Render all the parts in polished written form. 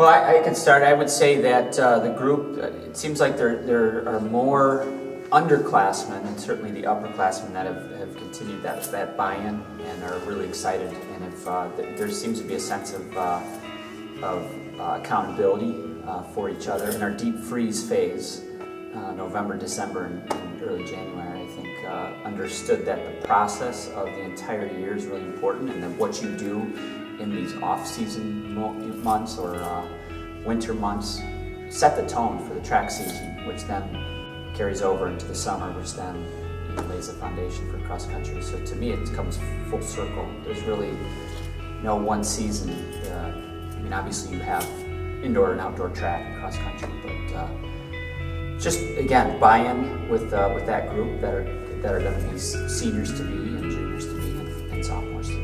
Well, I can start. I would say that the group, it seems like there are more underclassmen and certainly the upperclassmen that have continued that buy-in and are really excited. And if there seems to be a sense of accountability for each other. In our deep freeze phase, November, December, and early January, I think understood that the process of the entire year is really important, and that what you do in these off-season months or winter months set the tone for the track season, which then carries over into the summer, which then lays the foundation for cross country. So to me, it comes full circle. There's really no one season. I mean, obviously you have indoor and outdoor track and cross country, but just again, buy-in with that group that are going to be seniors to be and juniors to be and sophomores to be.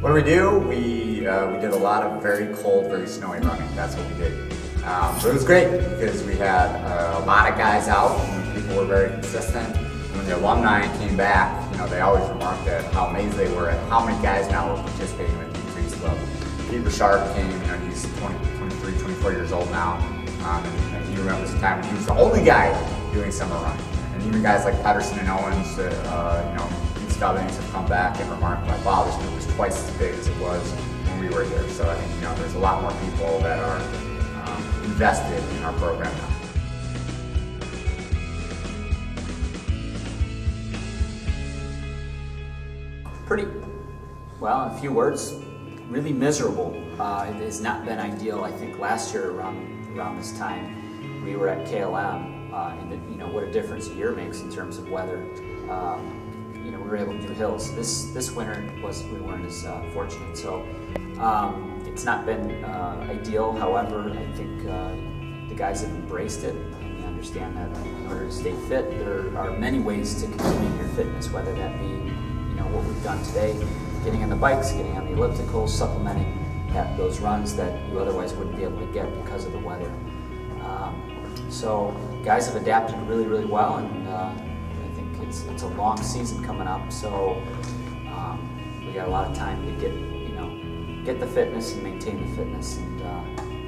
What do? We did a lot of very cold, very snowy running. That's what we did. But it was great because we had a lot of guys out and people were very consistent. And when the alumni came back, they always remarked at how amazed they were at how many guys now were participating with the increased level. Pete Sharp came, he's 23, 24 years old now. And he remembers the time when he was the only guy doing summer running. And even guys like Patterson and Owens, Pete Stubbings have come back and remarked like, wow, this group was twice as big as it was when we were here. So I think there's a lot more people that are invested in our program now. Pretty well, in a few words, really miserable. It has not been ideal. I think last year around this time, we were at KLM, and what a difference a year makes in terms of weather. We were able to do hills. This winter we weren't as fortunate, so it's not been ideal. However, I think the guys have embraced it, and they understand that in order to stay fit, there are many ways to continue your fitness, whether that be what we've done today, getting on the bikes, getting on the ellipticals, supplementing those runs that you otherwise wouldn't be able to get because of the weather. So guys have adapted really, really well, and I think it's a long season coming up. So we got a lot of time to get the fitness and maintain the fitness and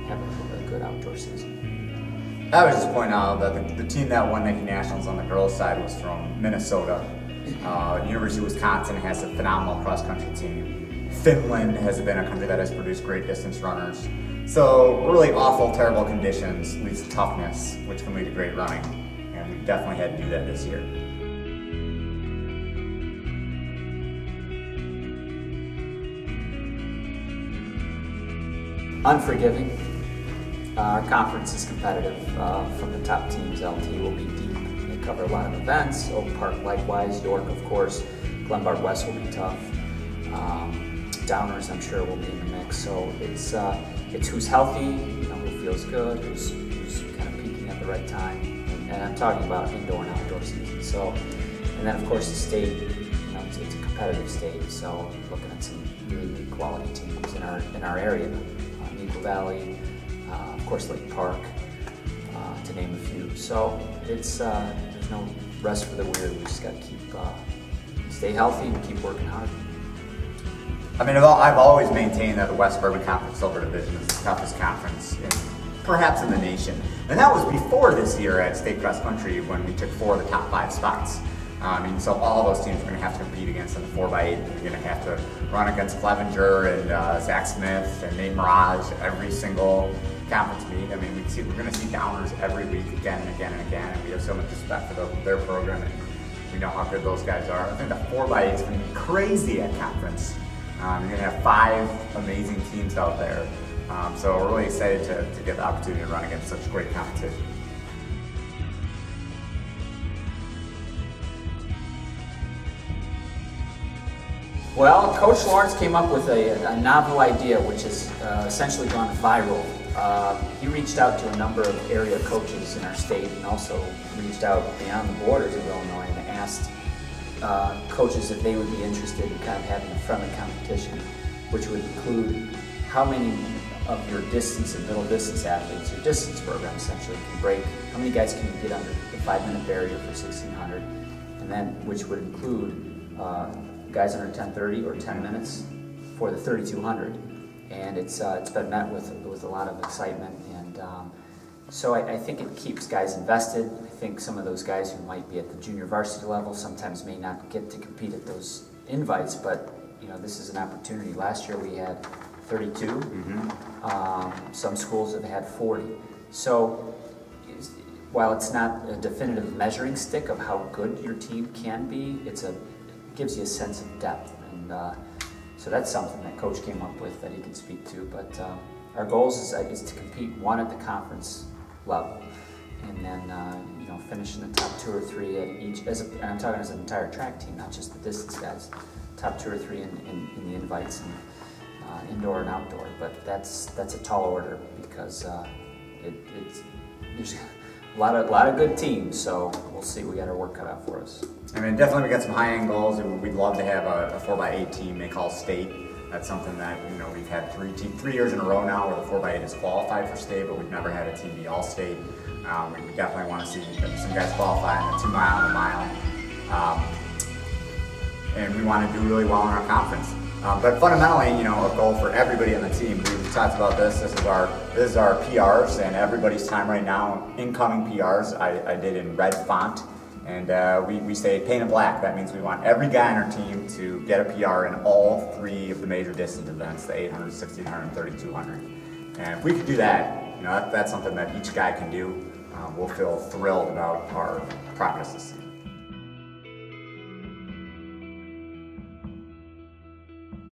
have a good outdoor season. I would just point out that the team that won Nike Nationals on the girls' side was from Minnesota. University of Wisconsin has a phenomenal cross-country team. Finland has been a country that has produced great distance runners. So really awful, terrible conditions leads to toughness, which can lead to great running. And we definitely had to do that this year. Unforgiving. Our conference is competitive. From the top teams, LT will be deep. They cover a lot of events. Oak Park likewise. York, of course. Glenbard West will be tough. Downers, I'm sure, will be in the mix. So it's who's healthy, who feels good, who's kind of peaking at the right time. And I'm talking about indoor and outdoor season. So, and then of course the state, it's a competitive state. So looking at some really good quality teams in our area, Eagle Valley, of course Lake Park, to name a few. So it's there's no rest for the weary. We just got to stay healthy and keep working hard. I mean, I've always maintained that the West Suburban Conference Silver Division is the toughest conference perhaps in the nation. And that was before this year at State Cross Country when we took 4 of the top 5 spots. So all those teams are going to have to compete against in the 4x8. You're going to have to run against Clevenger and Zach Smith and Nate Mirage every single conference meet. I mean, we're going to see downers every week again and again and again, and we have so much respect for their program, and we know how good those guys are. I think the 4x8 is going to be crazy at conference. You're going to have 5 amazing teams out there. So we're really excited to get the opportunity to run against such great competition. Well, Coach Lawrence came up with a novel idea which has essentially gone viral. He reached out to a number of area coaches in our state and also reached out beyond the borders of Illinois and asked coaches if they would be interested in kind of having a friendly competition, which would include how many of your distance and middle distance athletes, your distance program essentially, can break, how many guys can you get under the 5-minute barrier for 1600, and then which would include guys under 10:30 or 10 minutes for the 3200, and it's been met with a lot of excitement, and so I think it keeps guys invested. I think some of those guys who might be at the junior varsity level sometimes may not get to compete at those invites, but you know, this is an opportunity. Last year we had 32. Some schools have had 40. So while it's not a definitive measuring stick of how good your team can be, it gives you a sense of depth, and so that's something that Coach came up with that he can speak to. But our goals is to compete, one, at the conference level, and then you know, finish in the top 2 or 3 at each. And I'm talking as an entire track team, not just the distance guys. Top 2 or 3 in the invites, and indoor and outdoor. But that's a tall order, because there's a lot of good teams. So we'll see. We got our work cut out for us. I mean, definitely we got some high-end goals. We'd love to have a 4x8 team make all state. That's something that, you know, we've had 3 years in a row now where the 4x8 is qualified for state, but we've never had a team be all state. We definitely want to see some guys qualify in the 2 mile and the mile. And we want to do really well in our conference. But fundamentally, you know, a goal for everybody on the team. We've talked about this. This is our PRs, and everybody's time right now. Incoming PRs, I did in red font, and we say painted black. That means we want every guy on our team to get a PR in all 3 of the major distance events: the 800, 1600, and 3200. And if we could do that, you know, that's something that each guy can do. We'll feel thrilled about our progress this season.